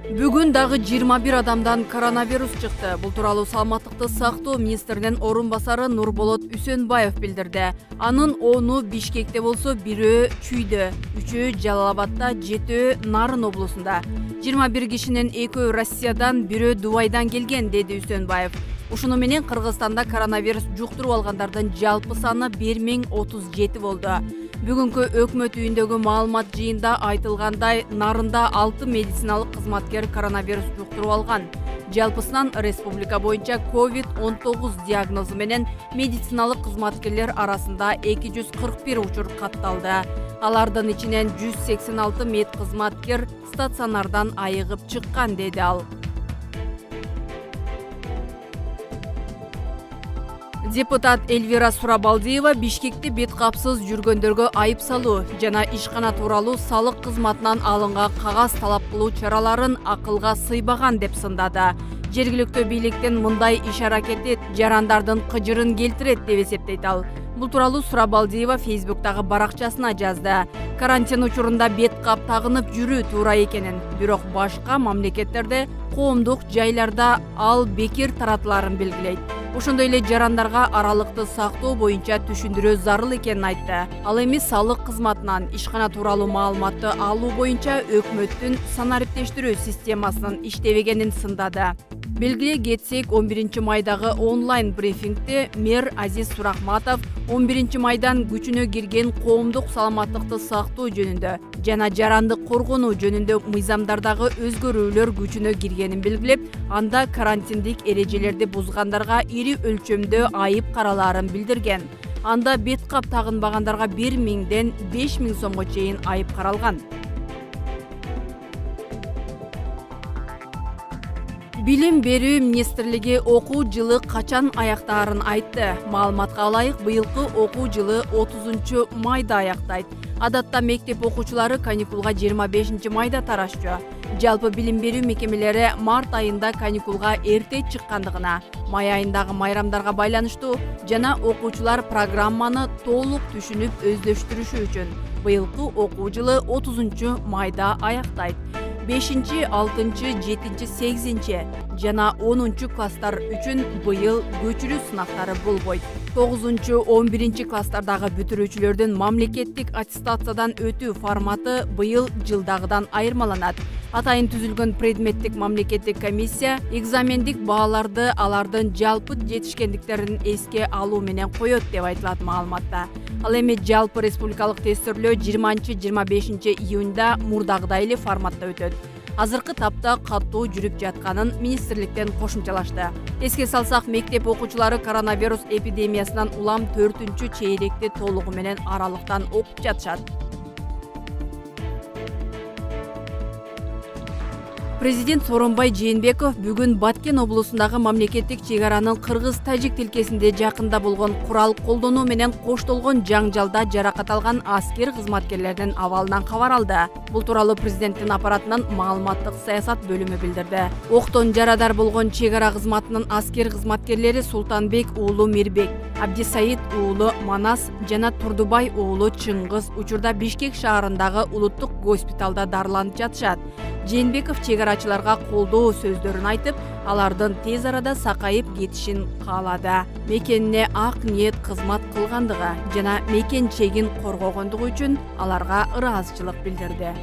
Бүгүн дагы 21 адамдан коронавирус чыкты. Бул тууралуу саламаттыкты сактоо министринин орун басары Нурболот Үсөнбаев билдирди. Анын 10-у Бишкекте болсо, 1-өө Чүйдө, 3-өө Жалал-Абадта, 7-өө Нарын облусунда. 21 кишинин 2-өө Россиядан, 1-өө Дубайдан келген, деди Үсөнбаев. Ушуну менен Кыргызстанда коронавирус жуктуруп алгандардын жалпы саны 1037 болду. Бүгүнкү өкмөт үйүндөгү маалымат жыйында айтылгандай, Нарында 6 медициналык кызматкер коронавирус жуктуруп алган. Жалпысынан республика боюнча COVID-19 диагнозу менен медициналык кызматкерлер арасында 241 учур катталды. Алардын ичинен 186 медкызматкер стационардан айыгып чыккан, деди ал. Депутат Эльвира Сурабалдиева Бишкекте бет капсыз жүргөндөргө айып салуу жана ишкана тууралуу салык кызматынан алынган кагаз талап кылуу чараларын акылга сыйбаган деп сындады. Жергиликтүү бийликтин мындай иш-аракети жарандардын кыжырын келтирет деп эсептейт ал. Бул тууралуу Сурабалдиева Фейсбуктагы баракчасына жазды. Карантин учурунда бет кап тагынып жүрүү туура экенин, бирок башка мамлекеттерде коомдук жайларда ал бекер таратыларын белгилейт. Ошондой эле жарандарга аралыкты сактоо боюнча түшүндүрүү зарыл экенин айтты. Ал эми салык кызматынан ишкана тууралуу маалыматты алуу боюнча өкмөттүн санариптештирүү системасынын иштебегенин сындады. Белгилей кетсек, 11 майдагы онлайн брифингде мэр Азиз Сурахматов 11 майдан күчүнө кирген коомдук саламаттыкты сактоо жөнүндө жана жаранды коргонуу жөнүндө мыйзамдардагы өзгөрүүлөр күчүнө киргенин белгилеп, анда карантиндик эрежелерди бузгандарга ири өлчөмдө айып каралаарын билдирген. Анда бет кап тагынбагандарга 1000ден 5000 сомго чейин айып каралган. Билим берүү министрлиги окуу жылы качан аяктаарын айтты. Маалыматка ылайык, быйылкы окуу жылы 30 майда аяктайт. Адатта мектеп окуучулары каникулга 25 майда тарашчу. Жалпы билим берүү мекемелери март айында каникулга эрте чыккандыгына, май айындагы майрамдарга байланыштуу жана окуучулар программаны толук түшүнүп өздөштүрүшү үчүн быйылкы окуу жылы 30 майда аяктайт. 5, 6, 7, 8 жана 10 класстар үчүн быйыл көчүрүү сынактары болбойт. 9, 11 класстардагы бүтүрүүчүлөрдүн мамлекеттик аттестациядан өтүү форматы быйыл жылдагыдан айырмаланат. Атайын түзүлгөн предметтик мамлекеттик комиссия экзамендик бааларды алардын жалпы жетишкендиктерин эске алуу менен коёт деп айтылат маалыматта. Ал эми жалпы республикалык тестөөлөө 20-25 июнда мурдагыдай эле форматта өтөт. Азыркы тапта каттуу жүрүп жатканын министрликтен кошумчалашты. Эске салсак, мектеп окуучулары коронавирус эпидемиясынан улам 4-чү чейректи толугу менен аралыктан окуп жатышат. Президент Сооронбай Жээнбеков бүгүн Баткен облусундагы мамлекеттик чек-аранын кыргыз-тажик тилкесинде жакында болгон курал колдонуу менен коштолгон жаңжалда жаракат алган аскер кызматкерлердин абалынан кабар алды. Бул тууралуу президенттин аппаратынын маалыматтык саясат бөлүмү билдирди. Октон жарадар болгон чек-ара кызматынын аскер кызматкерлери Султанбек уулу Мирбек, Абдисаид уулу Манас жана Турдубай уулу Чыңгыз учурда Бишкек шаарындагы улуттук госпиталда дарыланып жатышат. Жээнбеков чек-арачыларга колдоо сөздөрүн айтып, алардын тез арада сакайып кетишин каалады. Мекенине ак ниет кызмат кылгандыгы жана мекен чегин коргогондугу үчүн аларга ыраазычылык билдирди.